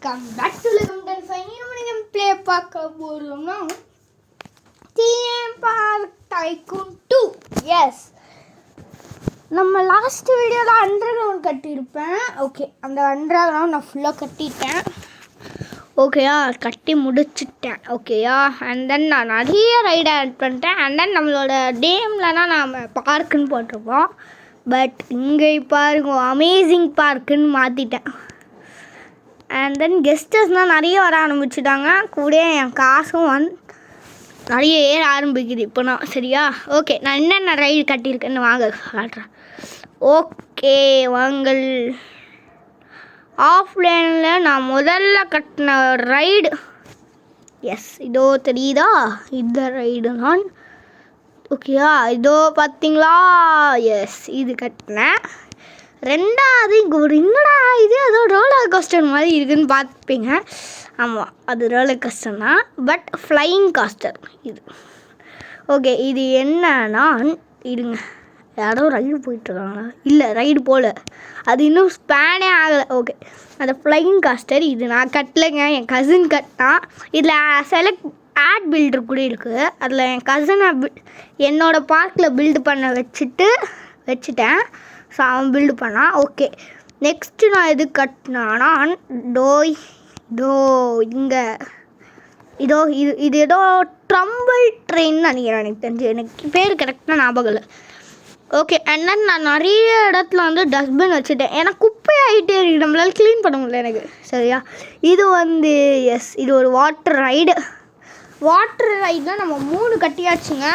Welcome back to eleven fine. நம்ம play பார்க்க போகிறோம்னா தீம் பார்க் டைக்கூன் 2. எஸ், நம்ம லாஸ்ட் வீடியோவில் அண்டர் கிரவுண்ட் கட்டியிருப்பேன். ஓகே, அந்த அண்டர் கிரவுண்ட் நான் ஃபுல்லாக கட்டிட்டேன். ஓகேயா, கட்டி முடிச்சிட்டேன். ஓகேயா, அண்ட் தென் நான் நிறைய ரைடை ஆட் பண்ணிட்டேன். அண்ட் தென் நம்மளோட டேம்லனா நாம் பார்க்குன்னு போட்டிருப்போம். பட் இங்கே பாருங்க, அமேசிங் பார்க்குன்னு மாற்றிட்டேன். அண்ட் தென் கெஸ்டர்ஸ்னால் நிறைய வர ஆரம்பிச்சுட்டாங்க. கூட என் காசும் நிறைய ஏற ஆரம்பிக்குது இப்போ நான். சரியா, ஓகே, நான் என்னென்ன ரைடு கட்டியிருக்கேன்னு வாங்க காட்டுறேன். ஓகே வாங்கள். ஆஃப்லைனில் நான் முதல்ல கட்டின ரைடு, எஸ் இதோ தெரியுதா, இந்த ரைடு தான். ஓகேயா, இதோ பார்த்தீங்களா, எஸ் இது கட்டினேன். ரெண்டாவது இங்கே ஒரு என்னடா இது ஏதோ ரோலர் கோஸ்டர் மாதிரி இருக்குதுன்னு பார்த்துப்பீங்க. ஆமாம், அது ரோலர் கோஸ்டர் தான், பட் ஃப்ளையிங் கோஸ்டர் இது. ஓகே, இது என்னன்னா, இருங்க, யாரோ ரைடு போயிட்டுருக்காங்களா? இல்லை, ரைடு போகல, அது இன்னும் ஸ்பேனே ஆகலை. ஓகே, அந்த ஃப்ளையிங் கோஸ்டர் இது நான் கட்டலைங்க, என் கசின் கட்டினான். இதில் செலக்ட் ஆட் பில்டர் கூட இருக்குது. அதில் என் கசினை என்னோடய பார்க்கில் பில்டு பண்ண வச்சுட்டேன். ஸோ அவன் பில்டு பண்ணான். ஓகே, நெக்ஸ்ட்டு நான் எது கட்டினானா, இங்கே இது ஏதோ ட்ரம்பிள் ட்ரெயின் நினைக்கிறேன். எனக்கு தெரிஞ்சு, எனக்கு பேர் கரெக்டாக ஞாபகம் இல்லை. ஓகே, அண்ட் தென் நான் நிறைய இடத்துல வந்து டஸ்ட்பின் வச்சுட்டேன். ஏன்னா குப்பையாகிட்டே இருக்குது, நம்மளால் க்ளீன் பண்ண முடியல எனக்கு. சரியா, இது வந்து எஸ், இது ஒரு வாட்டர் ரைடு தான். நம்ம 3 கட்டியாச்சுங்க,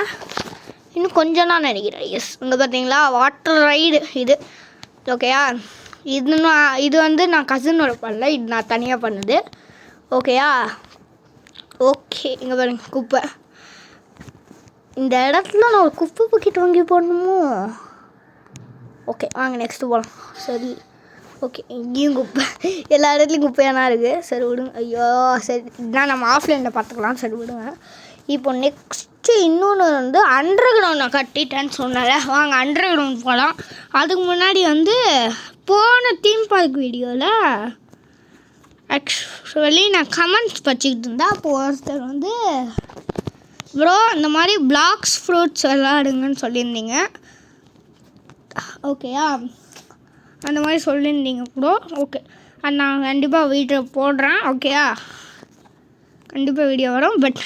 இன்னும் கொஞ்சம் தான் நினைக்கிறேன். எஸ், இங்கே பார்த்தீங்களா வாட்டர் ரைடு இது. ஓகேயா, இது வந்து நான் கசினோட பண்ணல, இது நான் தனியாக பண்ணுது. ஓகேயா, ஓகே, இங்கே பாருங்க குப்பை. இந்த இடத்துல நான் ஒரு குப்பை பக்கெட் வாங்கி போடணுமோ? ஓகே, வாங்க நெக்ஸ்ட்டு போகலாம். சரி, ஓகே, இங்கேயும் குப்பை, எல்லா இடத்துலையும் குப்பையானா இருக்குது. சரி விடுங்க. ஐயோ, சரி, இதுதான் நம்ம ஆஃப்லைனில் பார்த்துக்கலாம். சரி விடுங்க. இப்போ நெக்ஸ்ட்டு இன்னொன்று வந்து அண்டர் கிரவுண்ட் நான் கட்டிட்டேன்னு சொன்னால, வாங்க அண்டர் கிரவுண்ட் போகலாம். அதுக்கு முன்னாடி வந்து போன தீம் பார்க் வீடியோவில் ஆக்சுவலி நான் கமெண்ட்ஸ் வச்சுக்கிட்டு இருந்தேன். அப்போ ஒருத்தர் வந்து ப்ரோ இந்த மாதிரி பிளாக்ஸ் ஃப்ரூட்ஸ் விளாடுங்கன்னு சொல்லியிருந்தீங்க. ஓகேயா, அந்த மாதிரி சொல்லியிருந்தீங்க ப்ரோ. ஓகே, அது நான் கண்டிப்பாக வீட்டில் போடுறேன். ஓகேயா, கண்டிப்பாக வீடியோ வரும். பட்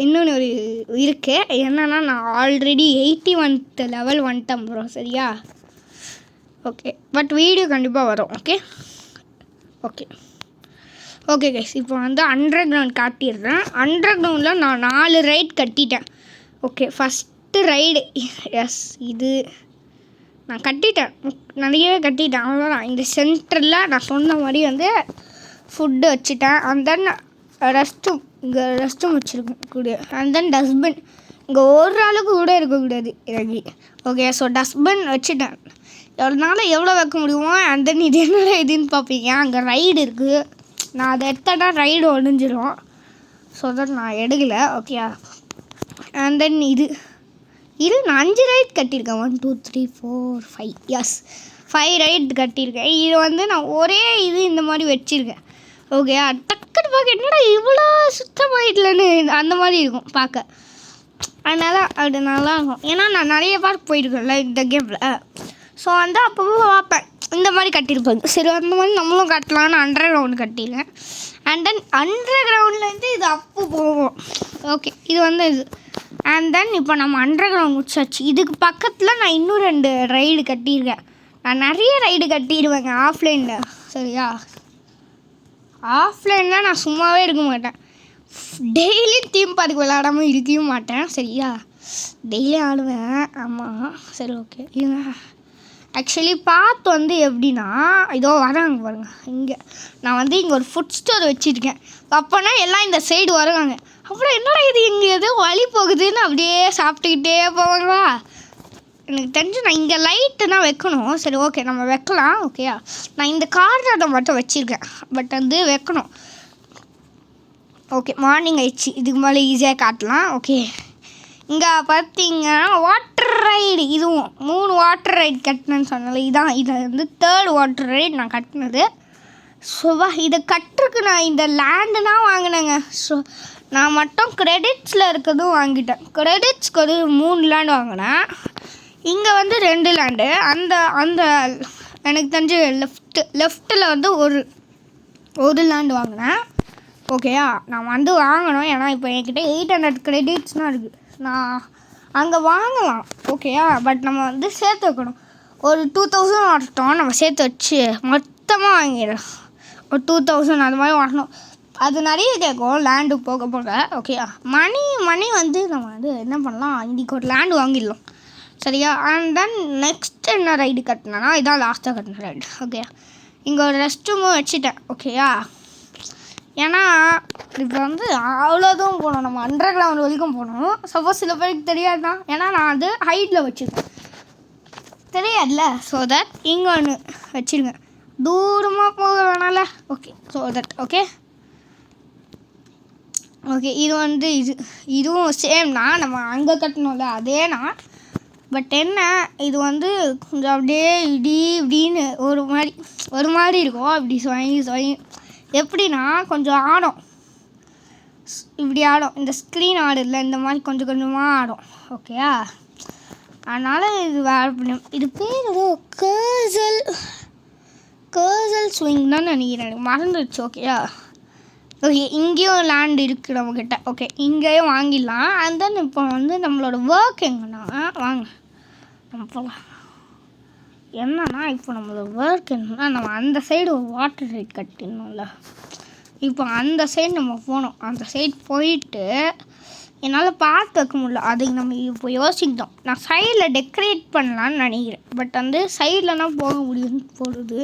இன்னொன்று ஒரு இருக்குது, என்னென்னா நான் ஆல்ரெடி 81th லெவல் வந்துட்டேன் ப்ரோ. சரியா, ஓகே, பட் வீடியோ கண்டிப்பாக வரும். ஓகே கைஸ், இப்போ வந்து அண்டர் கிரவுண்ட் காட்டிடுறேன். அண்டர் கிரவுண்டில் நான் 4 ரைட் கட்டிட்டேன். ஓகே, ஃபஸ்ட்டு ரைடு, எஸ் இது நான் கட்டிட்டேன், நிறையவே கட்டிட்டேன். அவ்வளோதான். இந்த சென்டரில் நான் சொன்ன மாதிரி வந்து ஃபுட்டு வச்சுட்டேன். அண்ட் தென் இங்கே ரெஸ்ட் ரூம் வச்சுருக்கேன் கூட. அண்ட் தென் டஸ்ட்பின் இங்கே ஒரு அளவுக்கு கூட இருக்கக்கூடாது எனக்கு. ஓகே, ஸோ டஸ்ட்பின் வச்சுட்டேன். எவ்வளோ வைக்க முடியுமோ. அண்ட் தென் இது என்னடா இதுன்னு பார்ப்பீங்க, அங்கே ரைடு இருக்குது. நான் அதை எடுத்தேன்னா ரைடு ஒழிஞ்சிடும். ஸோ தட் நான் எடுக்கலை. ஓகேயா, அண்ட் தென் இது நான் 5 ரைட் கட்டியிருக்கேன். 1 2 3 4 5 எஸ் 5 ரைட் கட்டியிருக்கேன். இது வந்து நான் ஒரே இது இந்த மாதிரி வச்சுருக்கேன். ஓகேயா, டக்குன்னு பார்க்க என்னடா இவ்வளோ சுத்தமாயிடலன்னு அந்த மாதிரி இருக்கும் பார்க்க. அதனால அது நல்லாயிருக்கும். ஏன்னா நான் நிறைய பார்க் போயிருக்கேன்ல இந்த கேமில். ஸோ வந்து அப்பப்போ பார்ப்பேன் இந்த மாதிரி கட்டியிருப்பாங்க. சரி, அந்த மாதிரி நம்மளும் கட்டலான்னு அண்டர் கிரவுண்ட் கட்டியிருக்கேன். அண்ட் தென் அண்டர் கிரவுண்ட்லேருந்து இது அப்போ போவோம். ஓகே, இது வந்து இது. அண்ட் தென் இப்போ நம்ம அண்டர் கிரவுண்ட் முடிச்சாச்சு. இதுக்கு பக்கத்தில் நான் இன்னும் 2 ரைடு கட்டியிருக்கேன். நான் நிறைய ரைடு கட்டிடுவேங்க ஆஃப்லைனில். சரியா, ஆஃப்லைனில் நான் சும்மாவே இருக்க மாட்டேன். டெய்லி தீம் பார்க் விளையாடாமல் இருக்கவும் மாட்டேன். சரியா, டெய்லி ஆடுவேன். ஆமாம், சரி ஓகே. இது ஆக்சுவலி பார்த்து வந்து எப்படின்னா, இதோ வராங்க பாருங்க. இங்கே நான் வந்து இங்கே ஒரு ஃபுட் ஸ்டோர் வச்சுருக்கேன். அப்போனா எல்லாம் இந்த சைடு வருவாங்க. அப்புறம் என்னடா இது இங்கே எதோ வழி போகுதுன்னு அப்படியே சாப்பிட்டுக்கிட்டே போவாங்களா. எனக்கு தெரிஞ்சு நான் இங்கே லைட்டுனா வைக்கணும். சரி ஓகே, நம்ம வைக்கலாம். ஓகேயா, நான் இந்த கார்னரை மட்டும் வச்சுருக்கேன், பட் வந்து வைக்கணும். ஓகே, மார்னிங் ஆயிடுச்சு, இதுக்கு மேலே ஈஸியாக காட்டலாம். ஓகே, இங்கே பார்த்தீங்கன்னா வாட்டர் ரைடு, இதுவும் 3 வாட்டர் ரைடு கட்டினேன்னு சொன்னால இதான். இது வந்து 3rd வாட்டர் ரைடு நான் கட்டினது. ஸோவா இதை கட்டுறதுக்கு நான் இந்த லேண்டுனா வாங்கினேங்க. ஸோ நான் மட்டும் கிரெடிட்ஸில் இருக்கிறதும் வாங்கிட்டேன். கிரெடிட்ஸ்க்கு ஒரு 3 லேண்ட் வாங்கினேன். இங்கே வந்து 2 லேண்டு. அந்த அந்த எனக்கு தெரிஞ்சு லெஃப்ட்டில் வந்து ஒரு லேண்டு வாங்கினேன். ஓகேயா, நான் வந்து வாங்கணும். ஏன்னா இப்போ என்கிட்ட 800 கிரெடிட்ஸ்னால் இருக்குது. நான் அங்கே வாங்கலாம். ஓகேயா, பட் நம்ம வந்து சேர்த்து வைக்கணும். ஒரு 2000 வரட்டும், நம்ம சேர்த்து வச்சு மொத்தமாக வாங்கிடலாம். ஒரு 2000 அது மாதிரி வாங்கணும். அது நிறைய கேட்கும் லேண்டு போக போக. ஓகேயா, மணி வந்து நம்ம வந்து என்ன பண்ணலாம், இன்றைக்கி ஒரு லேண்டு வாங்கிடலாம். சரியா, அண்ட் தென் நெக்ஸ்ட் என்ன ரைடு கட்டினேன்னா இதான் லாஸ்ட்டாக கட்டின ரைடு. ஓகேயா, இங்கே ஒரு ரெஸ்ட் ரூமும் வச்சுட்டேன். ஓகேயா, ஏன்னா இப்போ வந்து அவ்வளோ தூரம் போகணும், நம்ம அண்டர் கிரவுண்ட் வரைக்கும் போகணும். சப்போஸ் சில பேருக்கு தெரியாது தான், ஏன்னா நான் அது ஹைட்டில் வச்சுருக்கேன், தெரியாதுல்ல. ஸோ தட் இங்கே ஒன்று வச்சுருங்க, தூரமாக போக வேணாம்ல. Okay, so that okay. இது வந்து இதுவும் சேம் தான், நம்ம அங்கே கட்டணும்ல அதேனா. பட் என்ன, இது வந்து கொஞ்சம் அப்படியே இப்படின்னு ஒரு மாதிரி இருக்கும். இப்படி சொயி எப்படின்னா கொஞ்சம் ஆடும், இப்படி ஆடும். இந்த ஸ்க்ரீன் ஆடுல இந்த மாதிரி கொஞ்சம் கொஞ்சமாக ஆடும். ஓகேயா, அதனால் இது வேறு பண்ணும். இது பேர் ஏதோ கேர்சல் ஸ்விங் தான் நினைக்கிறேன், எனக்கு மறந்துடுச்சு. ஓகேயா, ஓகே, இங்கேயும் லேண்ட் இருக்குது நம்மக்கிட்ட. ஓகே, இங்கேயும் வாங்கிடலாம். அண்ட் தென் இப்போ வந்து நம்மளோட ஒர்க் எங்கன்னா வாங்க நம்ம போகலாம். என்னன்னா இப்போ நம்மளோட ஒர்க் என்னன்னா, நம்ம அந்த சைடு ஒரு வாட்டர் ரைட் கட்டிடணும்ல. இப்போ அந்த சைடு நம்ம போனோம். அந்த சைடு போயிட்டு என்னால் பார்த்து வைக்க முடியல, அதுக்கு நம்ம இப்போ யோசிக்கிட்டோம். நான் சைடில் டெக்கரேட் பண்ணலான்னு நினைக்கிறேன். பட் வந்து சைட்லனா போக முடியும்னு போடுது,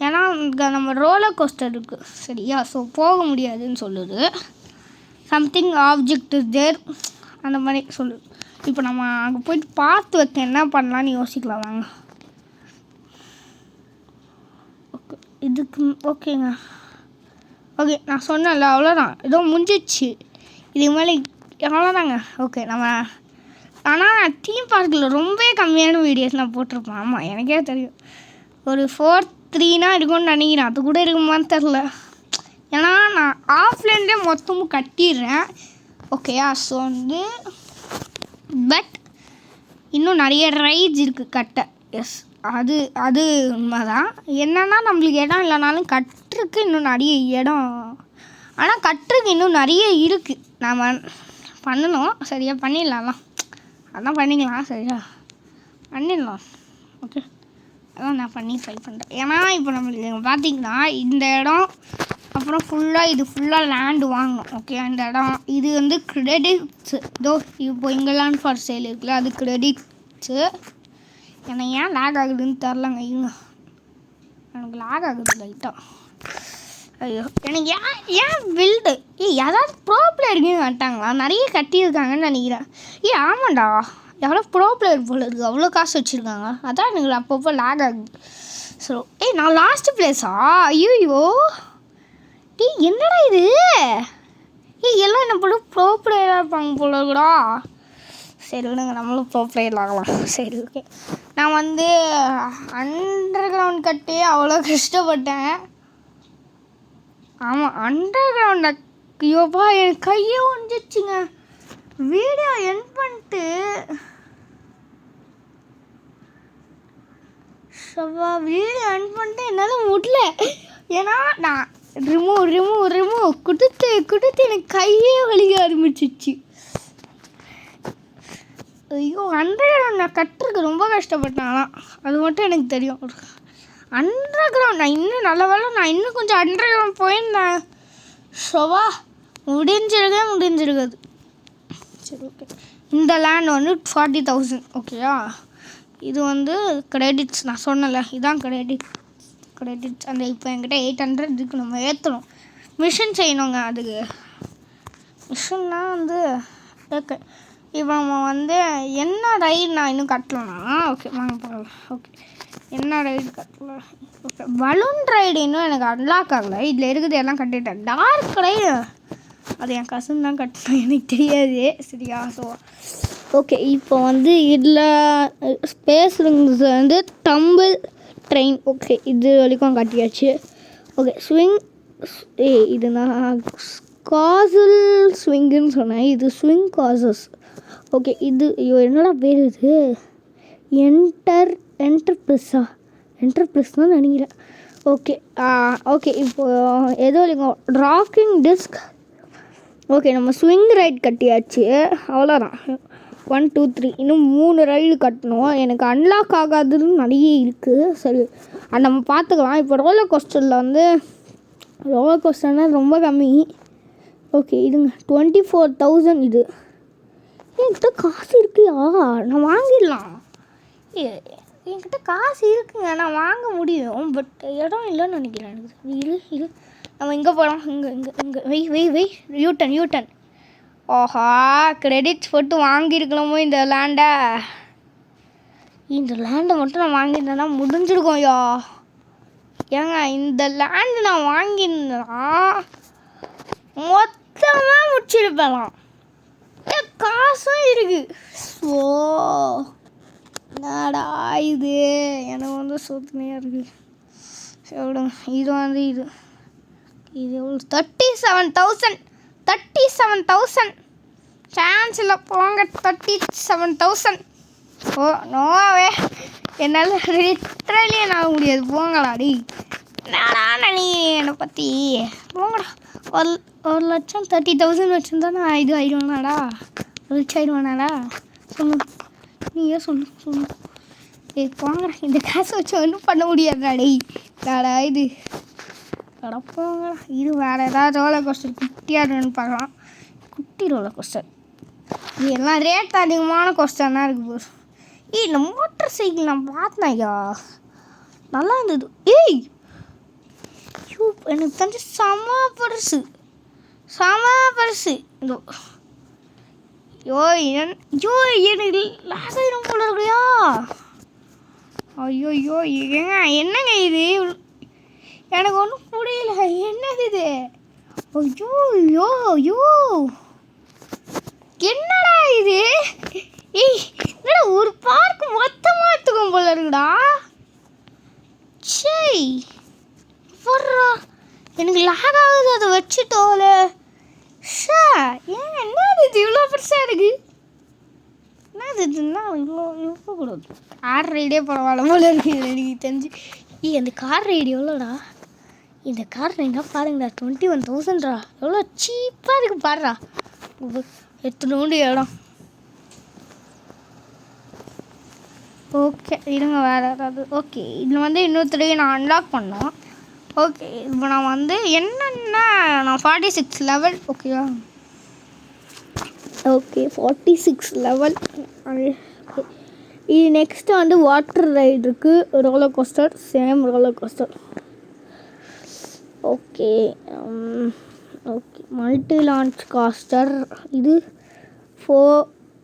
ஏன்னா இங்கே நம்ம ரோலர் கோஸ்டர் இருக்குது. சரியா, ஸோ போக முடியாதுன்னு சொல்லுது. சம்திங் ஆப்ஜெக்ட் இஸ் தேர் அந்த மாதிரி சொல்லுது. இப்போ நம்ம அங்கே போயிட்டு பார்த்து வைக்க என்ன பண்ணலான்னு யோசிக்கலாம் வாங்க. ஓகே, இதுக்கு ஓகேங்க. ஓகே, நான் சொன்னேன்ல அவ்வளோதான், ஏதோ முடிஞ்சிச்சு. இதுக்கு மேலே எவ்வளோதாங்க. ஓகே, நம்ம ஆனால் தீம் பார்க்கில் ரொம்ப கம்மியான வீடியோஸ் நான் போட்டிருப்பேன். ஆமாம், எனக்கே தெரியும். ஒரு 4-3 இருக்கும்னு நினைக்கிறேன், அது கூட இருக்குமான்னு தெரில. ஏன்னா நான் ஆஃப்லைன்லேயே மொத்தமும் கட்டிடுறேன். ஓகேயா, ஸோ வந்து பட் இன்னும் நிறைய ரைட்ஸ் இருக்குது கட்ட. எஸ், அது உண்மைதான். என்னென்னா நம்மளுக்கு இடம் இல்லைனாலும் கட்டுறதுக்கு இன்னும் நிறைய இடம், ஆனால் கட்டுறதுக்கு இன்னும் நிறைய இருக்குது. நாம் பண்ணணும். சரியா, பண்ணிடலாம். அதான் பண்ணிக்கலாம். சரியா, பண்ணிடலாம். ஓகே, அதான் நான் பண்ணி ட்ரை பண்ணுறேன். ஏன்னா இப்போ நம்மளுக்கு பார்த்திங்கன்னா இந்த இடம் அப்புறம் இது ஃபுல்லாக லேண்டு வாங்கணும். ஓகே, அந்த இடம் இது வந்து கிரெடிட்ஸு. இதோ இப்போ இங்கே லேண்ட் ஃபார் சேல் இருக்குல்ல, அது கிரெடிட்ஸு. எனக்கு ஏன் லேக் ஆகுதுன்னு தெரிலங்க. எனக்கு லேக் ஆகுது லைட்டாக. ஐயோ, எனக்கு ஏன் பில்டு யாராவது ப்ரோ பிளேயருக்குன்னு கட்டாங்களா? நிறைய கட்டியிருக்காங்கன்னு நினைக்கிறேன். ஆமாண்டா, எவ்வளோ ப்ரோ பிளேயர் போல இருக்குது, அவ்வளோ காசு வச்சுருக்காங்க. அதான் எனக்கு அப்பப்போ லேக் ஆகுது. ஸோ நான் லாஸ்ட்டு பிளேஸா? ஐயோ, என்னடா இது? எல்லாம் என்ன போல ப்ரோ பிளேயராக இருப்பாங்க போல இருக்குடா. சரி விடுங்க, நம்மளும் ப்ரோ பிளேயர் ஆகலாம். சரி ஓகே, நான் வந்து அண்டர் கிரவுண்ட் கட்டி அவ்வளோ கஷ்டப்பட்டேன். ஆமாம், அண்டர் கிரவுண்ட். ஐயோப்பா, என் கையே ஒஞ்சிச்சுங்க. வீடியோ என் பண்ணிட்டு என்னால் முடியல. ஏன்னா நான் ரிமூவ் கொடுத்து எனக்கு கையே வலிக்க ஆரம்பிச்சிச்சு. ஐயோ, அண்டர் கிரவுண்ட் நான் கட்டுறதுக்கு ரொம்ப கஷ்டப்பட்டேன். ஆனால் அது மட்டும் எனக்கு தெரியும். அண்டர் கிரவுண்ட் நான் இன்னும் நல்ல வேலை, நான் இன்னும் கொஞ்சம் அண்டர் கிரவுண்ட் போயிருந்தேன். ஷோவா முடிஞ்சிருக்காது. சரி ஓகே, இந்த லேண்ட் வந்து 40,000. ஓகேயா, இது வந்து கிரெடிட்ஸ். நான் சொன்னல, இதுதான் கிரெடிட்ஸ். அந்த இப்போ என்கிட்ட 800 இதுக்கு நம்ம ஏற்றணும். மிஷின் செய்யணுங்க. அதுக்கு மிஷின்னா வந்து ஓகே. இப்போ நம்ம வந்து என்ன ரைடு நான் இன்னும் கட்டலன்னா, ஓகே வாங்க போகலாம். ஓகே, என்ன ரைடு கட்டலாம்? ஓகே, பலூன் ரைடு இன்னும் எனக்கு அன்லாக் ஆகலை. இதில் இருக்குது எல்லாம் கட்டிட்டேன். டார்க் ரைடு அது என் கசின் தான் கட்டணும், எனக்கு தெரியாது. சரியா, ஸோ ஓகே, இப்போ வந்து இதில் ஸ்பேஸ் ரிங்ஸ் வந்து டம்பிள் ட்ரெயின். ஓகே, இது வரைக்கும் கட்டியாச்சு. Okay swing. இது நான் காசல் ஸ்விங்குன்னு சொன்னேன், இது ஸ்விங் காசஸ். ஓகே இது என்னடா பேர் இது? என்டர்பிரஸ் தான் நினைக்கிறேன். ஓகே ஓகே இப்போது ஏதோ இல்லைங்க ராக்கிங் டிஸ்க். ஓகே நம்ம ஸ்விங் ரைட் கட்டியாச்சு, அவ்வளோதான். 1 2 3 இன்னும் 3 ரைடு கட்டணும். எனக்கு அன்லாக் ஆகாதுன்னு நிறைய இருக்குது. சரி அது நம்ம பார்த்துக்கலாம். இப்போ ரோலர் கோஸ்டரில் வந்து ரோலர் கோஸ்டர்னால் ரொம்ப கம்மி. ஓகே இதுங்க 24,000. இது என்கிட்ட காசு இருக்குயா, நான் வாங்கிடலாம். என்கிட்ட காசு இருக்குங்க, நான் வாங்க முடியும். பட் இடம் இல்லைன்னு நினைக்கிறேன் எனக்கு. இது நம்ம இங்கே போகலாம். இங்கே வெய் யூட்டன். ஓஹா கிரெடிட்ஸ் போட்டு வாங்கியிருக்கலாமோ இந்த லேண்டை. மட்டும் நான் வாங்கியிருந்தேன்னா முடிஞ்சிருக்கோம் யா. ஏங்க இந்த லேண்டு நான் வாங்கியிருந்தேன்னா மொத்தமாக முடிச்சிருப்பேன். காசும் இருக்குது. ஓ என்னடா இது, எனக்கு வந்து சோதனையாக இருக்குது. எவ்வளோ இது வந்து இது எவ்வளோ 37,000 சான்ஸ் இல்லை போங்க. 37,000. ஓ நோவே என்னால் லிட்ரலியே நான் முடியாது. போங்களா டி, என்னடா நீ என்னை பற்றி போங்கடா. 1,00,000 30,000 வச்சுருந்தா நான் இது ஆயிடுவேனாடா, ரிச் ஆயிடுவேனாடா? சொல்லு நீயே சொல்லு. போங்கடா, இந்த காசை வச்சு ஒன்றும் பண்ண முடியாதுடா டேய். நாடா இது போங்கடா. இது வேறு ஏதாவது ரோலர் கோஸ்டர் குட்டியாக இருக்குன்னு பார்க்கலாம். குட்டி ரோலர் கோஸ்டர் இது எல்லாம் ரேட் அதிகமான கோஸ்டர்னா இருக்குது போது. இந்த மோட்டர் சைக்கிள் நான் பார்த்தேன் ஐயா, நல்லா இருந்தது. எனக்கு தெரிஞ்சு செம பரிசு. இதோ எனக்கு லாசாயிரம் போல இருக்குயா. ஐயோ என்னங்க இது, எனக்கு ஒன்றும் புரியல. என்னது இது? ஐயோ என்னடா இது? என்னடா ஒரு பார்க்கு மொத்தமாக எடுத்துக்கும் போல இருக்குடா. சரி வர்றா, எனக்கு லாக் ஆகுது அதை வச்சுட்டோல. ஏன் என்னது இது இவ்வளோ பெருசாக இருக்கு? என்னது இதுன்னா இவ்வளோ கூடாது. கார் ரைடே பரவாயில்ல போல இருக்குது எனக்கு தெரிஞ்சு. அந்த கார் ரைடு எவ்வளோடா? இந்த கார் ரைடாக பாருங்கடா 21,000. எவ்வளோ சீப்பாக இருக்குது பாருடா. எத்தனோண்டு இடம். ஓகே இருங்க வேறு ஏதாவது. ஓகே இதில் வந்து இன்னொருத்தரையும் நான் அன்லாக் பண்ணோம். ஓகே இப்போ நான் வந்து என்னென்ன நான் 46 லெவல். ஓகேவா? Okay 46 level. இது நெக்ஸ்ட்டு வந்து வாட்டர் ரைடு இருக்குது, roller coaster, same roller coaster. Okay multi launch castor. இது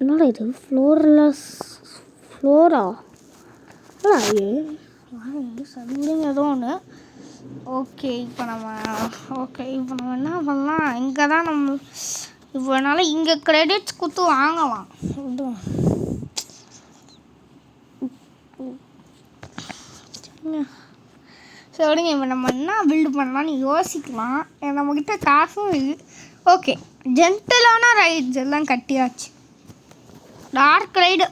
என்னடா இது ஃப்ளோரா சதுங்க ஏதோ ஒன்று. ஓகே இப்போ நம்ம என்ன பண்ணலாம், இங்கே தான் நம்ம இப்போ என்னால் இங்கே கிரெடிட்ஸ் கொடுத்து வாங்கலாம். சரிங்க இப்போ நம்ம என்ன பில்டு பண்ணலான்னு யோசிக்கலாம். நம்மக்கிட்ட காசும் இருக்குது. ஓகே ஜென்டலான ரைட்ஸ் எல்லாம் கட்டியாச்சு. டார்க் ரைடு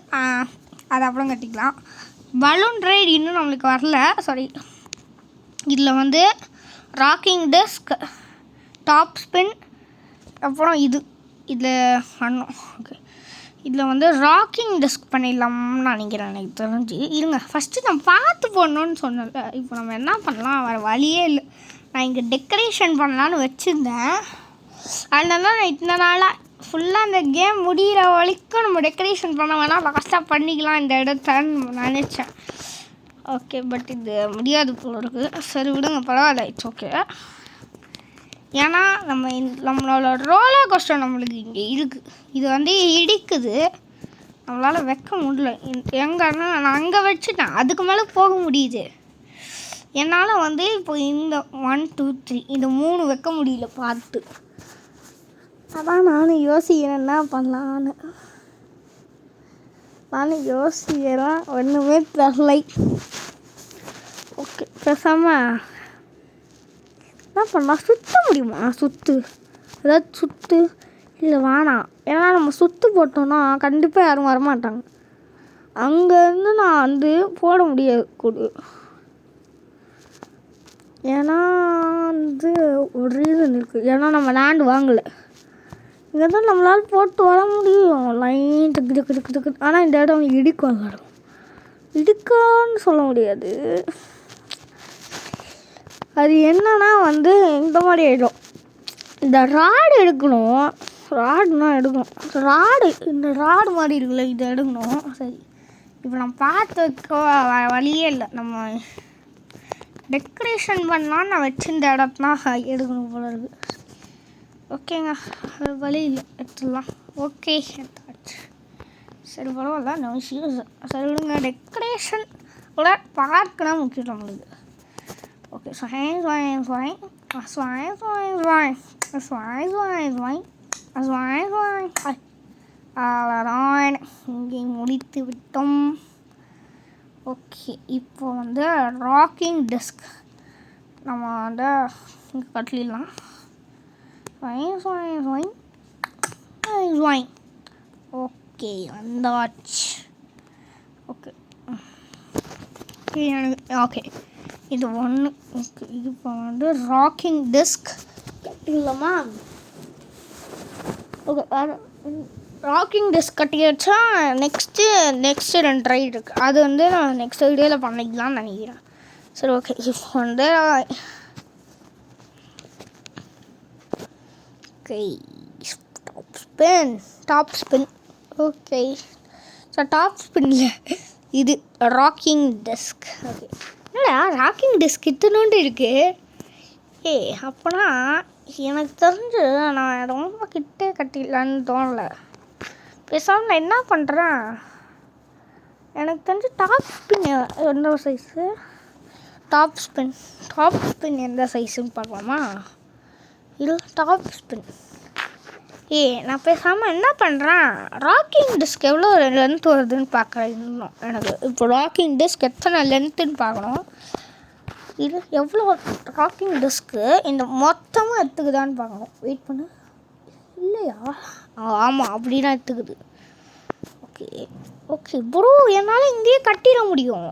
அது அப்புறம் கட்டிக்கலாம். பலூன் ரைடு இன்னும் நம்மளுக்கு வரல. சாரி, இதில் வந்து ராக்கிங் டெஸ்க், டாப் ஸ்பின், அப்புறம் இதில் பண்ணோம். ஓகே இதில் வந்து ராக்கிங் டெஸ்க் பண்ணிடலாம்னு நினைக்கிறேன் எனக்கு தெரிஞ்சு. இருங்க ஃபஸ்ட்டு நான் பார்த்து போடணுன்னு சொன்னல. இப்போ நம்ம என்ன பண்ணலாம், வேறு வழியே இல்லை. நான் இங்கே டெக்கரேஷன் பண்ணலான்னு வச்சுருந்தேன். அதனால நான் இத்தனை நாளாக ஃபுல்லாக அந்த கேம் முடிகிற வரைக்கும் நம்ம டெக்கரேஷன் பண்ண வேணால் லாஸ்ட்டாக பண்ணிக்கலாம் இந்த இடத்தன்னு நினச்சேன். ஓகே பட் இது முடியாது போல இருக்குது. சரி விடுங்க, பரவாயில்ல, இட்ஸ் ஓகே. ஏன்னா நம்மளோட ரோலர் கோஸ்டர் நம்மளுக்கு இங்கே இருக்குது. இது வந்து இடிக்குது, நம்மளால் வைக்க முடியல. எங்கன்னா நான் அங்கே வச்சுட்டேன், அதுக்கு மேலே போக முடியுது. என்னால் வந்து இப்போ இந்த 1 2 3 இந்த 3 வைக்க முடியல பார்த்து. அதான் நானும் யோசிக்கிறேன் என்ன பண்ணலான்னு. ஒன்றுமே தரலை. ஓகே பேசாமல் என்ன பண்ணலாம், சுற்ற முடியுமா? சுற்று ஏதாவது சுற்று இல்லை வேணாம். ஏன்னா நம்ம சுற்று போட்டோன்னா கண்டிப்பாக யாரும் வரமாட்டாங்க. அங்கேருந்து நான் வந்து போட முடியாது கொடு. ஏன்னா வந்து ஒரு ரீசன் இருக்குது. ஏன்னா நம்ம லேண்டு வாங்கலை. இங்கே தான் நம்மளால் போட்டு வர முடியும். லைன் டக்கு டக்கு டக்கு டக்கு. ஆனால் இந்த இடம் இடிக்கும். இடம் இடுக்கான்னு சொல்ல முடியாது. அது என்னன்னா வந்து இந்த மாதிரி ஆகிடும். இந்த ராடு எடுக்கணும். ராடுனா எடுக்கணும். இந்த ராடு மாதிரி இருக்குல்ல, இதை எடுக்கணும். சரி, இப்போ நம்ம பார்த்து வைக்க வழியே இல்லை. நம்ம டெக்கரேஷன் பண்ணலாம். நான் வச்சிருந்த இடத்தான் எடுக்கணும் போல இருக்குது. ஓகேங்க, அது வழி இல்லை, எடுத்துடலாம். ஓகே, எடுத்தாச்சு. சரி, பரவாயில்ல, நோ இஷ்யூஸ். சரி விடுங்க. டெக்கரேஷன் கூட பார்க்கனா முக்கியம் நம்மளுக்கு. ஓகே, இங்கே முடித்து விட்டோம். ஓகே, இப்போ வந்து ராக்கிங் டெஸ்க் நம்ம வந்து இங்கே கட்டலாம். ஓகே, வந்தாச்சு. ஓகே ஓகே, இது ஒன்று. ஓகே, இப்போ வந்து ராக்கிங் டெஸ்க் கட்டிடலாமா? ஓகே, ராக்கிங் டெஸ்க் கட்டியாச்சா? நெக்ஸ்ட்டு 2 ரைடு இருக்குது. அது வந்து நான் நெக்ஸ்ட் வீடியோவில் பண்ணிக்கலாம்னு நினைக்கிறேன். சரி, ஓகே, இப்போ வந்து okay top spin. Okay, so top ஸ்பின்னில் இது ராக்கிங் டெஸ்க். ஓகே, என்னடா ராக்கிங் டெஸ்க் இத்தனோண்டு இருக்குது. அப்போனா எனக்கு தெரிஞ்சு நான் ரொம்ப கிட்டே கட்டிடலான்னு தோணலை. பேசாமல் நான் என்ன பண்ணுறேன், எனக்கு தெரிஞ்சு டாப் ஸ்பின் எந்த சைஸு, டாப் ஸ்பின் எந்த சைஸுன்னு பார்க்கலாமா? இது டாப் ஸ்பின். நான் பேசாமல் என்ன பண்ணுறேன், ராக்கிங் டிஸ்க் எவ்வளோ லென்த் வருதுன்னு பார்க்குறேன். இன்னும் எனக்கு இப்போ ராக்கிங் டிஸ்க் எத்தனை லென்த்துன்னு பார்க்கணும். இது எவ்வளோ ராக்கிங் டிஸ்க்கு இந்த மொத்தமாக எடுத்துக்குதான்னு பார்க்கணும். வெயிட் பண்ணு. இல்லையா? ஆமாம், அப்படி தான் எடுத்துக்குது. ஓகே ப்ரோ, என்னால் இங்கேயே கட்டிட முடியும்.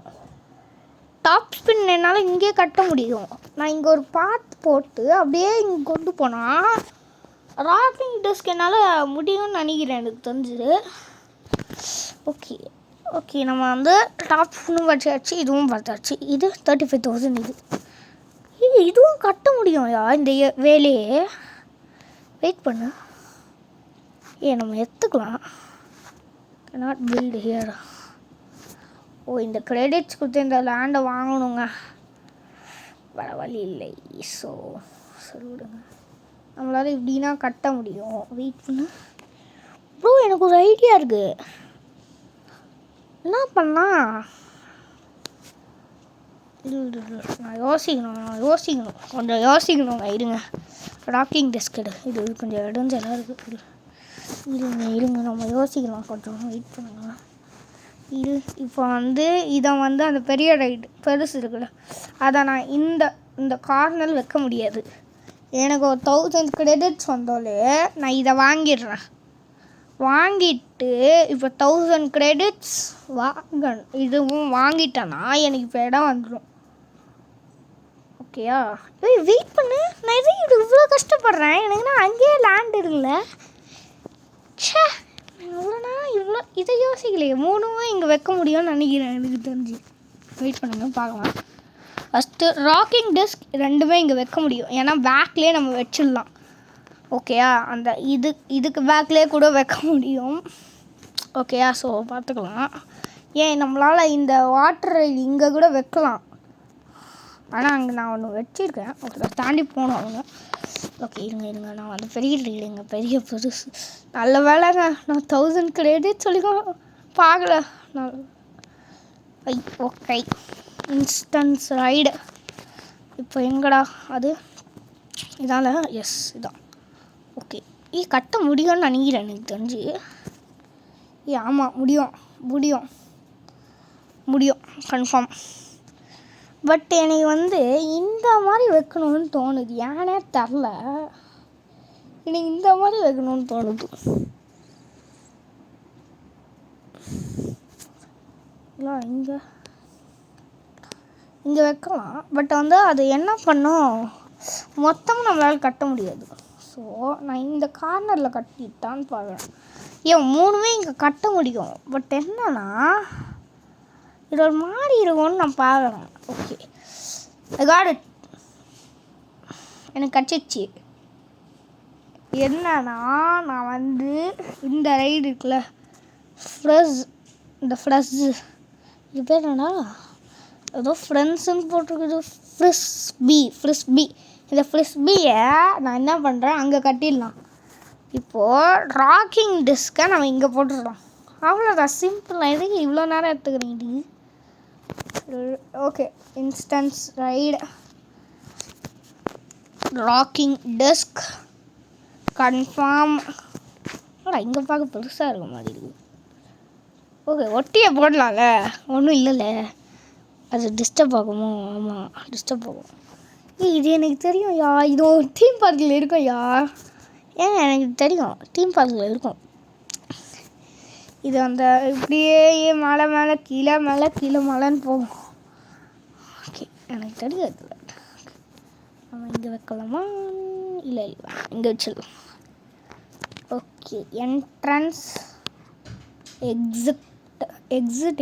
டாப் ஸ்பின் என்னால் இங்கேயே கட்ட முடியும். நான் இங்கே ஒரு பாத் போட்டு அப்படியே இங்கே கொண்டு போனால் ராக்கிங் டெஸ்க் என்னால் முடியும்னு நினைக்கிறேன், எனக்கு தெரிஞ்சுது. ஓகே நம்ம வந்து டாப் ஸ்பின்னும் பார்த்தாச்சு, இதுவும் பார்த்தாச்சு. இது 35,000. இதுவும் கட்ட முடியும் இந்த வேலையே. வெயிட் பண்ணு. நம்ம எடுத்துக்கலாம். cannot build here. இந்த கிரெடிட்ஸ் கொடுத்து இந்த லேண்டை வாங்கணுங்க, வேறு வழி இல்லை. ஸோ சரி விடுங்க, நம்மளால் இப்படின்னா கட்ட முடியும். வெயிட் பண்ணு ப்ரோ, எனக்கு ஒரு ஐடியா இருக்குது. என்ன பண்ணலாம், நான் யோசிக்கணும் கொஞ்சம் யோசிக்கணுங்க. இருங்க, ராக்கிங் டெஸ்க் இது கொஞ்சம் இடஞ்சலாக இருக்குது. இருங்க நம்ம யோசிக்கலாம் கொஞ்சம். வெயிட் பண்ணுங்க. இப்போ வந்து இதை வந்து அந்த பெரிய ரைடு பெருசு இருக்குல்ல, அதை நான் இந்த கார்னர் வைக்க முடியாது. எனக்கு ஒரு 1000 கிரெடிட்ஸ் வந்தாலே நான் இதை வாங்கிடுறேன். வாங்கிட்டு இப்போ 1000 கிரெடிட்ஸ் இதுவும் வாங்கிட்டேன்னா எனக்கு இப்போ இடம் வந்துடும். ஓகேயா? வெயிட் பண்ணு, நான் இவ்வளோ கஷ்டப்படுறேன். எனக்குன்னா அங்கேயே லேண்ட் இருக்குல்ல. சே, இவ்வளோ இதை யோசிக்கலையே. 3மே இங்கே வைக்க முடியும்னு நினைக்கிறேன், எனக்கு தெரிஞ்சு. வெயிட் பண்ணுங்க பார்க்கலாம். ஃபஸ்ட்டு ராக்கிங் டெஸ்க் 2மே இங்கே வைக்க முடியும், ஏன்னா பேக்லேயே நம்ம வச்சிடலாம். ஓகேயா? அந்த இதுக்கு பேக்லேயே கூட வைக்க முடியும். ஓகேயா? ஸோ பார்த்துக்கலாம். நம்மளால் இந்த வாட்டர் இங்கே கூட வைக்கலாம். ஆனால் அங்கே நான் ஒன்று வச்சுருக்கேன். ஓகே, தாண்டி போகணும் அவங்க. ஓகே, இருங்க நான் வந்து பெரிய இல்லைங்க, பெரிய பெருசு. நல்ல வேலைங்க, நான் 1000 கிரெடிட் சொல்லிக்கோ பார்க்கல. Okay, instance ride. இப்போ எங்கடா அது? இதால் எஸ், இதான். ஓகே, கட்ட முடியும்னு நினைக்கிறேன், எனக்கு தெரிஞ்சு. ஆமாம், முடியும் கன்ஃபார்ம் பட் எனக்கு வந்து இந்த மாதிரி வைக்கணும்னு தோணுது, ஏனே தெரில. எனக்கு இந்த மாதிரி வைக்கணும்னு தோணுது. இல்லை இங்கே வைக்கலாம், பட் வந்து அது என்ன பண்ணும், மொத்தமும் நம்மளால் கட்ட முடியாது. ஸோ நான் இந்த கார்னரில் கட்டிட்டான்னு பார்க்குறேன். ஏன் 3மே இங்கே கட்ட முடியும், பட் என்னன்னா இது ஒரு மாதிரி இருக்கும்னு நான் பார்க்குறேன். ஓகே, காட் இட், எனக்கு கச்சிச்சு. என்னன்னா நான் வந்து இந்த ரைடு இருக்குல்ல, இந்த ஃப்ரெஷ்ஷு, இது பேர் என்னன்னா ஏதோ ஃப்ரெண்ட்ஸுன்னு போட்டிருக்குது, ஃப்ரிஸ்பி. இந்த ஃப்ரிஸ்பியை நான் என்ன பண்ணுறேன், அங்கே கட்டிடலாம். இப்போது ராக்கிங் டிஸ்கை நம்ம இங்கே போட்டுடலாம். அவ்வளோதான், சிம்பிள். எதுக்கு இவ்வளோ நேரம் எடுத்துக்கிறீங்க? Okay, instance ride, rocking disk confirm. இங்கே பார்க்க பெருசாக இருக்க மாதிரி இருக்குது. ஓகே, ஒட்டியை போடலாம்ல, ஒன்றும் இல்லைல்ல. அது டிஸ்டர்ப் ஆகுமோ? ஆமாம், டிஸ்டர்ப் ஆகும். இது எனக்கு தெரியும் யா, இது ஒரு தீம் பார்க்கில் இருக்கும் யா. ஏன் எனக்கு தெரியும், தீம் பார்க்கில் இருக்கும். இது அந்த இப்படியே மலை மேலே கீழே மலைன்னு போகும். ஓகே, எனக்கு தெரியாது. நம்ம இங்கே வைக்கலாமா? இல்லை, இங்கே வச்சிடலாம். ஓகே, என்ட்ரன்ஸ், எக்ஸிட்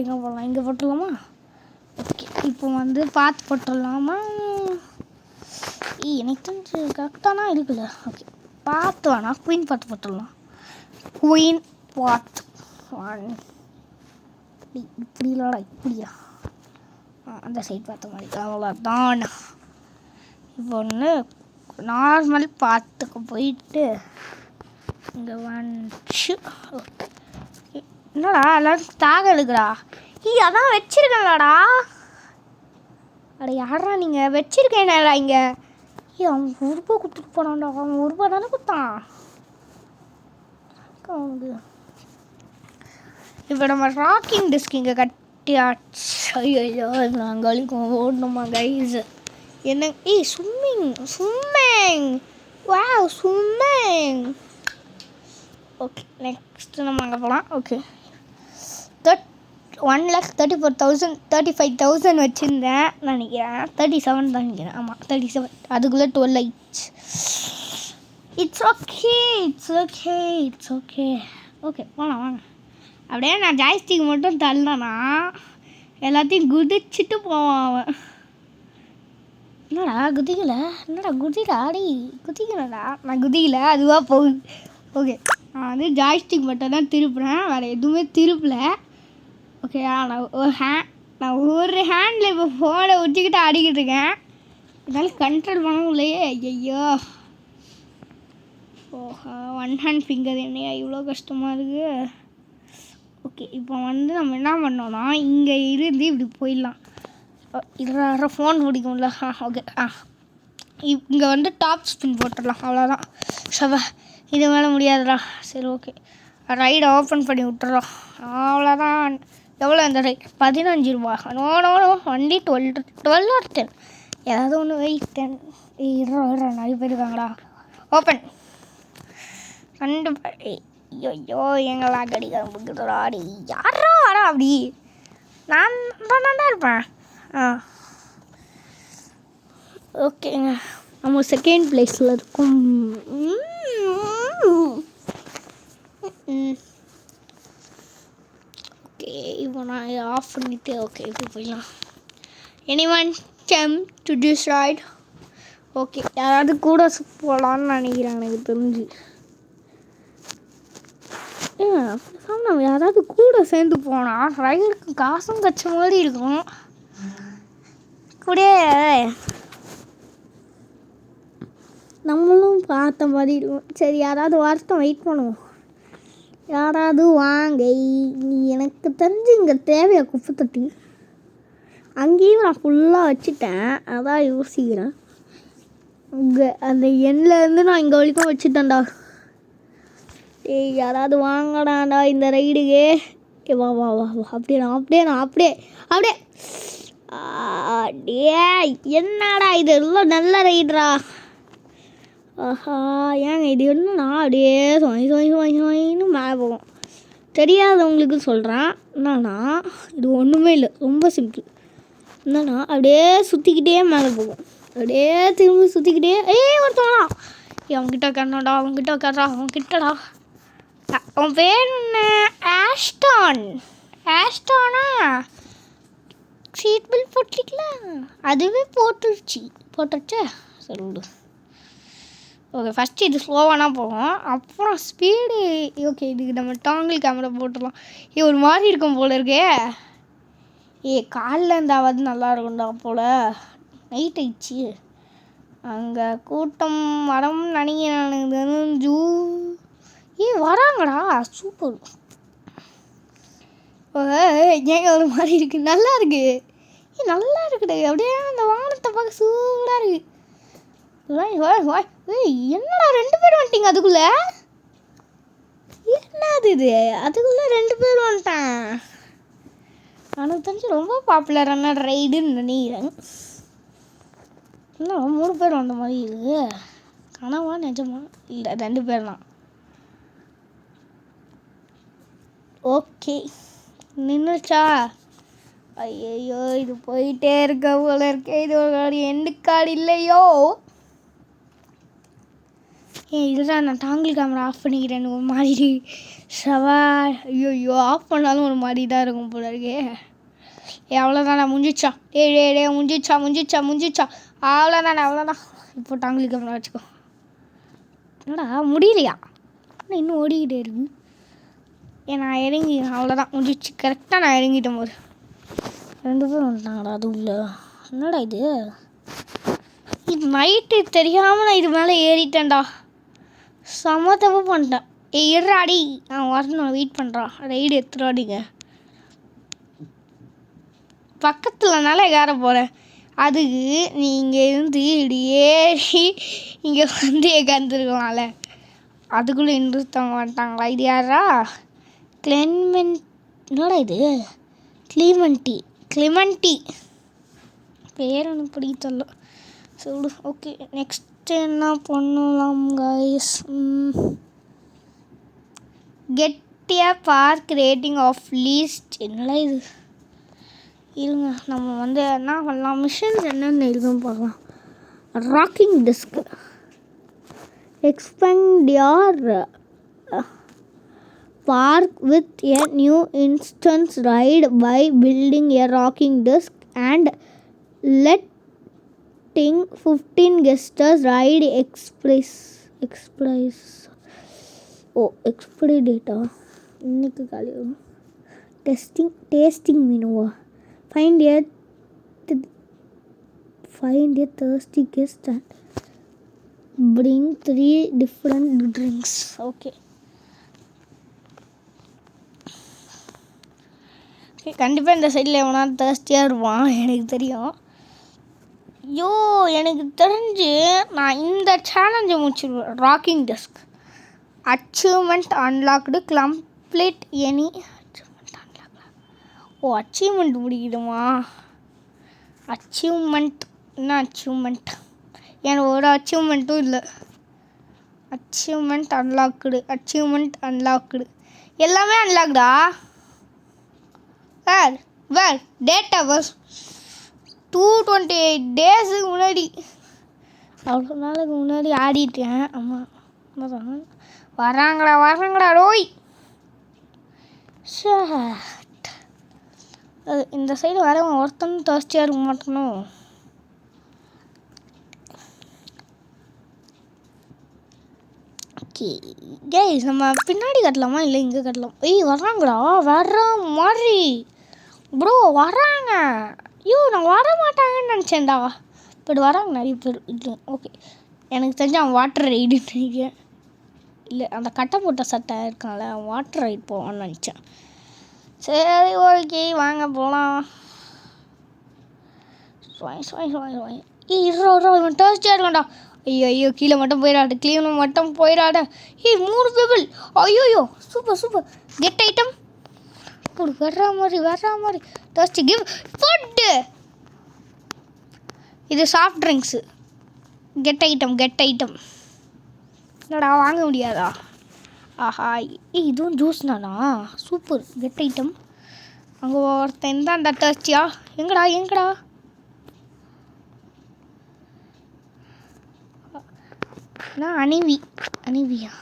எங்கே போடலாம்? இங்கே போட்டுடலாமா? ஓகே, இப்போ வந்து பாத் போட்டுடலாமா? எனக்கு தெரிஞ்சு கரெக்டானா இருக்குல்ல. ஓகே, பாத்து வேணா, குயின் பாத் போட்டுடலாம். குயின் பாத் 1 இப்படிலடா, இப்படியா? அந்த சைட் பார்த்த மாதிரி. அவ்வளோதான். இப்போ ஒன்று நார்மல் பாத்துக்கு போயிட்டு இங்கே வந்துச்சு. ஓகே, என்னடா எல்லாரும் தாக எடுக்குறா? அதான் வச்சிருக்கேன்லடா. அட யாரா நீங்கள்? வச்சிருக்கேன்டா இங்கே. அவன் 1 ரூபா கொடுத்துட்டு போனான்டா. அவன் 1 ரூபா தானே கொடுத்தான் அவனுக்கு. இப்போ நம்ம ராக்கிங் டிஸ்க் இங்கே கட்டியாச்சு. ஐயோ, நாங்கள் அழிக்கும் ஓடணுமா கைஸ்? என்ன? Swimming. Wow, swimming. Okay, next நம்ம அங்கே போகலாம். ஓகே, 1,34,035,000 வச்சுருந்தேன் நினைக்கிறேன். 37 தான் நினைக்கிறேன். ஆமாம், 37. அதுக்குள்ளே 12 ஆயிடுச்சு. It's okay. ஓகே, போகலாம் வாங்க. அப்படியே நான் ஜாய்ஸ்டிக் மட்டும் தள்ளனா எல்லாத்தையும் குதிச்சுட்டு போவான் அவன். என்னடா குதிக்கலை? குதிக்கலடா. நான் குதிக்கலை, அதுவாக போகுது. ஓகே, நான் வந்து ஜாய்ஸ்டிக் மட்டும் தான் திருப்புறேன், வேறு எதுவுமே திருப்பலை. ஓகே, நான் ஒரு ஹேண்டில் இப்போ ஃபோனை வச்சுக்கிட்டு ஆடிக்கிட்டு இருக்கேன். இதனால் கண்ட்ரோல் பண்ண முடியலையே. ஐயோ, ஒன் ஹேண்ட் ஃபிங்கர் என்னையா இவ்வளோ கஷ்டமாக இருக்குது. ஓகே, இப்போ வந்து நம்ம என்ன பண்ணோன்னா இங்கே இருந்து இப்படி போயிடலாம். இதில் ஃபோன் பிடிக்கும்ல. ஓகே, இங்கே வந்து டாப் ஸ்பின் போட்டுடலாம். அவ்வளோதான். இது மேலே முடியாதுடா. சரி, ஓகே, ரைடை ஓப்பன் பண்ணி விட்டுறோம். அவ்வளோதான். எவ்வளோ இந்த ரைட்? 15 ரூபா. நோ வண்டி 12 or 10 ஏதாவது ஒன்று. வெயிட் 10 நிறைய பேர் இருக்காங்களா? ஓப்பன். 2 ஐயோ, எங்களா கடிக்காரம்புக்குதுடா. அடி யாரா வரா? அப்படி நான் தான் இருப்பேன். ஓகேங்க, நம்ம செகண்ட் பிளேஸில் இருக்கும். ஓகே, இப்போ நான் ஆஃப் பண்ணிவிட்டு ஓகே இப்போ போயிடலாம். Anyone come to this right? Okay, யாராவது கூட போகலான்னு நினைக்கிறேன் எனக்கு தெரிஞ்சு. நம்ம யாராவது கூட சேர்ந்து போனால் ரைடுக்கு காசும் கச்ச மாதிரி இருக்கும். கூட நம்மளும் பார்த்த மாதிரி இருக்கும். சரி, யாராவது வருத்தம் வெயிட் பண்ணுவோம். யாராவது வாங்க. எனக்கு தெரிஞ்சு இங்கே தேவையா குப்பை தொட்டி? அங்கேயும் நான் ஃபுல்லாக வச்சுட்டேன், அதான் யோசிக்கிறேன். இங்கே அந்த எண்ணிலேருந்து நான் இங்கே வரைக்கும் வச்சுட்டேன்டா. யாராவது வாங்கடாண்டா இந்த ரைடுக்கு. வா அப்படியே என்னடா இது எல்லாம் நல்ல ரைடரா. ஆஹா, ஏங்க இது என்னன்னா அப்படியே சொயின்னு மேலே போகும். தெரியாதவங்களுக்கு சொல்கிறேன். என்னன்னா இது ஒன்றுமே இல்லை, ரொம்ப சிம்பிள். என்னன்னா அப்படியே சுற்றிக்கிட்டே மேலே போகும். அப்படியே திரும்பி சுற்றிக்கிட்டே ஒருத்தவனா அவன்கிட்ட உட்காரணும்டா, அவன்கிட்ட உட்காரா, அவன்கிட்டடா. அவன் பேர் என்ன? ஆஸ்டானா சீட் பெல்ட் போட்டிருக்கலாம். அதுவே போட்டுருச்சே. சரி விடு. ஓகே, ஃபஸ்ட்டு இது ஸ்லோவானா போகும், அப்புறம் ஸ்பீடு. ஓகே, இதுக்கு நம்ம டாங்கிள் கேமரா போட்டுடலாம். ஒரு மாதிரி இருக்கும் போல இருக்கே. காலில் இருந்தாவது நல்லா இருக்கும்டா போல். நைட் ஆயிடுச்சு. அங்கே கூட்டம் மரம் நினைக்கிறேன். வராங்கடா. சூப்பர். ஏங்க ஒரு மாதிரி இருக்குது, நல்லா இருக்குது. நல்லா இருக்குடா. அப்படியே அந்த வானத்தை பார்க்க சூப்பராக இருக்குது. என்னடா 2 பேர் வந்துட்டீங்க அதுக்குள்ளே? என்னது இது? அதுக்குள்ளே 2 பேர் வந்துட்டேன். எனக்கு தெரிஞ்சு ரொம்ப பாப்புலரான ரைடுன்னு நினைக்கிறேன். இல்லை 3 பேர் வந்த மாதிரி இருக்குது. கனவா நிஜமா? இல்லை 2 பேர் தான். ஓகே, நின்றுச்சா? ஐயோ, இது போயிட்டே இருக்க போல இருக்கே. இது ஒரு எண்டு கார்டு இல்லையோ? இதுதான் நான் டாங்கிள் கேமரா ஆஃப் பண்ணிக்கிறேன். ஒரு மாதிரி சவா. ஐயோ, ஆஃப் பண்ணாலும் ஒரு மாதிரி தான் இருக்கும் போல இருக்கே. அவ்வளோதானே, முடிஞ்சிச்சா? முடிஞ்சிச்சா? அவ்வளோதான். இப்போ டாங்கிள் கேமரா வச்சுக்கோ. என்னடா முடியலையா? இன்னும் ஓடிக்கிட்டே இருக்கு. நான் இறங்கி அவ்வளோதான், முடிஞ்சிச்சு. கரெக்டாக நான் இறங்கிட்டேன் போது 2 பேர் வந்துட்டாங்கடா அது உள்ள. என்னடா இது நைட்டு தெரியாமல் நான் இது மேலே ஏறிட்டேன்டா. செம தப்பு பண்ணிட்டேன். இருறாடி, நான் வரணும், வெயிட் பண்ணுறான். ரைடு எடுத்துடாடிங்க. பக்கத்துலனால ஏற போகிறேன். அதுக்கு நீங்கள் இருந்து இப்படி ஏறி இங்கே வந்து உட்காந்துருக்கலாம்ல. அதுக்குள்ளே இன்ட்ரெஸ்ட் வந்துட்டாங்களா? இது யாரா? என்னடா இது? கிளிமண்டி பேர் எனக்கு பிடிக்கல. சொல்லு. ஓகே, நெக்ஸ்ட் என்ன பண்ணலாம் guys? Get a park rating of least. என்னடா இது? இருங்க, நம்ம என்ன பண்ணலாம்? மிஷன்ஸ் என்னென்ன இருக்குன்னு பார்க்கலாம். Rocking disk. Expand your park with a new instance ride by building a rocking disc and letting 15 guests ride express. Expiry data இன்னைக்கு காலையில் tasting மெனுவா. find a thirsty guest and bring 3 different drinks. Okay, கண்டிப்பாக இந்த சைடில் எவனா தேர்ஸ்டியாக இருப்பான், எனக்கு தெரியும். எனக்கு தெரிஞ்சு நான் இந்த சேலஞ்சை முடிச்சிடுவேன். Rocking desk achievement unlocked complete any achievement unlock. Achievement முடிக்கிடுமா? அச்சீவ்மெண்ட் என்ன அச்சீவ்மெண்ட்? எனக்கு ஒரு அச்சீவ்மெண்ட்டும் இல்லை. அச்சீவ்மெண்ட் அன்லாக்டு எல்லாமே அன்லாக்டா? வேர் டேட்டா வாஸ் 228 டேஸுக்கு முன்னாடி, அவ்வளோ நாளுக்கு முன்னாடி ஆடிட்டேன். ஆமாம், வராங்கடா ரோய். இந்த சைடு வரவன் ஒருத்தனும் தர்ஸ்டியாக இருக்க மாட்டணும். ஓகே கேஸ், நம்ம பின்னாடி கட்டலாமா இல்லை இங்கே கட்டலாம்? வர்றாங்கடா, வர்ற மாதிரி ப்ரோ வராங்க. நான் வர மாட்டாங்கன்னு நினச்சேன்டா, பட் வராங்க நிறைய பேர். இல்லை ஓகே, எனக்கு தெரிஞ்ச அவன் வாட்டர் ரைடுன்னு நினைக்கிறேன். இல்லை, அந்த கட்டை போட்ட சட்டை இருக்கான்ல, அவன் வாட்டர் ரைடு போவான்னு நினச்சேன். சரி ஓகே, வாங்க போகலாம். இவன் டேஸ்டியாக இருக்கான்டா. ஐயோ கீழே மட்டும் போயிடாது, கிளீன் மட்டும் போயிடாத. 3 பீப்பிள். ஐயோ சூப்பர். கெட் ஐட்டம் வர்ற மாதிரி டேஸ்டி கிவ் ஃபுட்டு. இது சாஃப்ட் ட்ரிங்க்ஸு. கெட் ஐட்டம் என்னடா வாங்க முடியாதா? ஆஹா, இதுவும் ஜூஸ் தானா? சூப்பர். Get item. அங்கே ஒருத்தன் தான் டச்சியா? எங்கடா நான் அனிவியா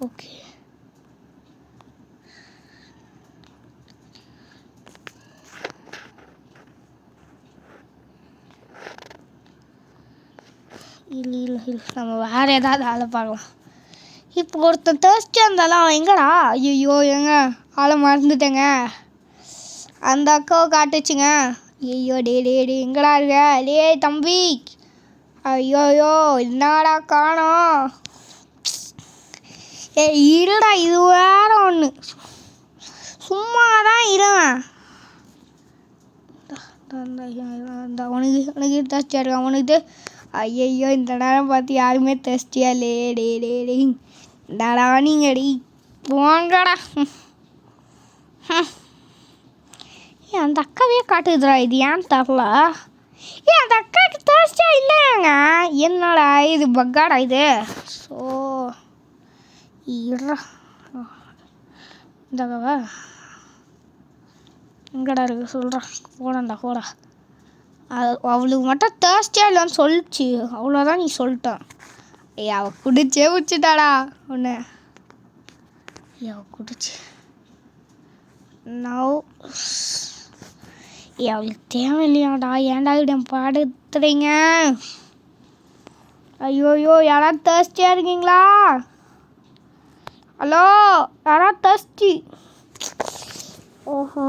ஓகே. இல்லை நம்ம வேறு ஏதாவது ஆளை பார்க்கலாம். இப்போ ஒருத்தன் தேர்ஸ்டியாக இருந்தாலும் அவன் எங்கடா? ஐயோ எங்க ஆளை மறந்துட்டேங்க. அந்த அக்காவை காட்டுச்சுங்க. ஐயோ டே எங்கடா இருக்க? தம்பி, ஐயோயோ என்னடா காணோம்? இருடா, இது வேற ஒன்று. சும்மா தான் இருவேன். உனக்கு தேர்ஸ்டியாக இருக்கா? அவனுக்கு ஐயோ இந்த நேரம் பார்த்து யாருமே தேர்ஸ்டியா டே இந்தாடா நீங்கடி போங்கடா. அந்த அக்காவே காட்டுதுடா. இது ஏன்னு தரல. அந்த அக்காவுக்கு தேர்ஸ்டியா இல்லையாங்க? என்னடா இது பக்காடா இது. ஸோ இருடா இந்த அக்காவா எங்கடா இருக்கு சொல்கிறேன். போடா. அவளுக்கு மட்டும் தேர்ஸ்டியாக இல்லைன்னு சொல்லிச்சு. அவ்வளோதான் நீ சொல்லிட்டான். அவள் குடிச்சே வச்சுட்டாடா ஒன்று. அவள் குடிச்சு அவளுக்கு தேவையில்லையாடா. ஏன்டா இடம் பாடுத்துறீங்க? ஐயோயோ யாராவது தேர்ஸ்டியாக இருக்கீங்களா? ஹலோ, யாராவது தேர்ஸ்டி? ஓஹோ,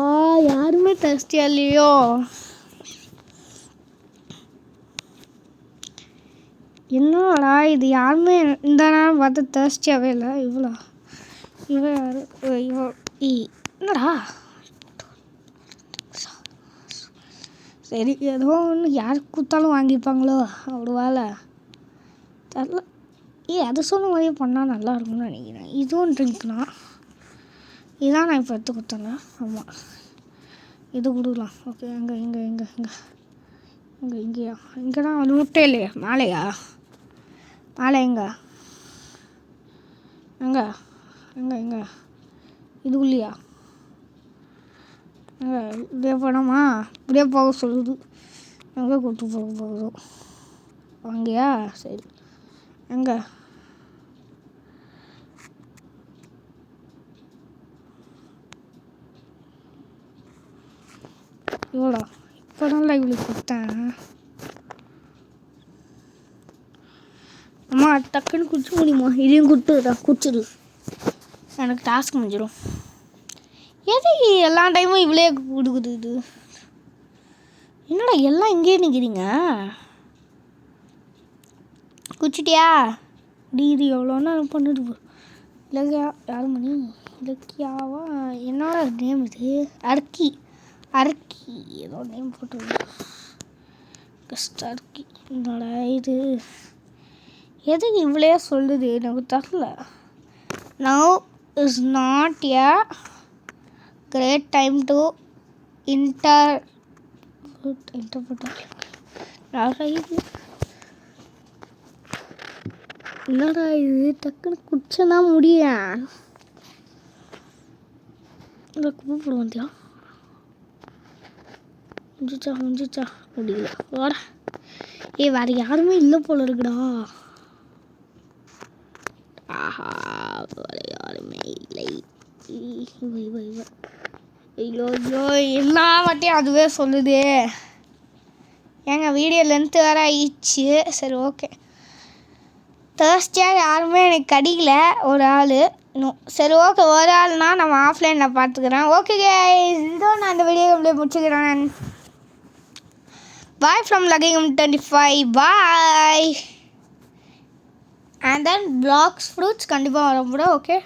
யாருமே தேர்ஸ்டியாக இல்லையோ? என்னடா இது யாருமே இந்த நேரம் பார்த்து தேர்ஸ்டியாகவே இல்லை. இவன் யாரு? என்னடா? சரி, ஏதோ ஒன்று யாருக்கு கொடுத்தாலும் வாங்கிப்பாங்களோ அவ்வளோ வேலை தெரில. அது சொன்ன மாதிரியே பண்ணால் நல்லா இருக்கும்னு நினைக்கிறேன். இதுவும் ட்ரிங்க்னா இதான் நான் இப்போ எடுத்து கொடுத்தேங்க. ஆமாம், இது கொடுக்கலாம். ஓகே, இங்கேயா? இங்கேதான் அது முட்டை இல்லையா? மேலே எங்கே இது இல்லையா? இப்படியே போனோமா? இப்படியே போக சொல்லுது. எங்கே கூப்பிட்டு போகுது? வாங்கியா? சரி, எங்கே? இவ்வளோ இப்போ தான் இவளுக்கு கொடுத்தேன். அம்மா டக்குன்னு குடிச்சு முடியுமா? இதையும் குடிச்சிடு. எனக்கு டாஸ்க் முடிஞ்சிடும். எது எல்லா டைமும் இவ்வளே கொடுக்குது இது? என்னடா எல்லாம் இங்கேயே நிற்கிறீங்க? குடிச்சிட்டியா? இது எவ்வளோன்னா பண்ணுது. இலக்கியா யார் மணி? இலக்கியாவா? என்னோட நேம் இது? அர்க்கி ஏதோ நேம் போட்டு அர்க்கி. என்னோட இது எதுக்கு இவ்வளே சொல்லுது எனக்கு தெரியல. Now is not a great time to என்னடா இது டக்குன்னு குடிச்சனா முடியும். இந்த கூப்பிடு வந்தியா? முடிஞ்சிச்சா முடியல. வாட வேறு யாருமே இல்லை போல இருக்குடா. ஆஹா, வேறு யாருமே இல்லை. ஐயோ எல்லா வாட்டியும் அதுவே சொல்லுது. ஏங்க வீடியோ லென்த்து வேறு ஆயிடுச்சு. சரி, ஓகே. தேர்ஸ்டியாக யாருமே எனக்கு கிடைக்கல. ஒரு ஆள் இன்னும். சரி, ஓகே, ஒரு ஆள்னால் நம்ம ஆஃப்லைனில் பார்த்துக்கிறேன். ஓகே கைஸ், இதோ நான் இந்த வீடியோ அப்படியே முடிச்சுக்கிறேன். Bye from Lagingam25. Bye. And then blocks fruits கண்டிப்பாக வரும் கூட. ஓகே.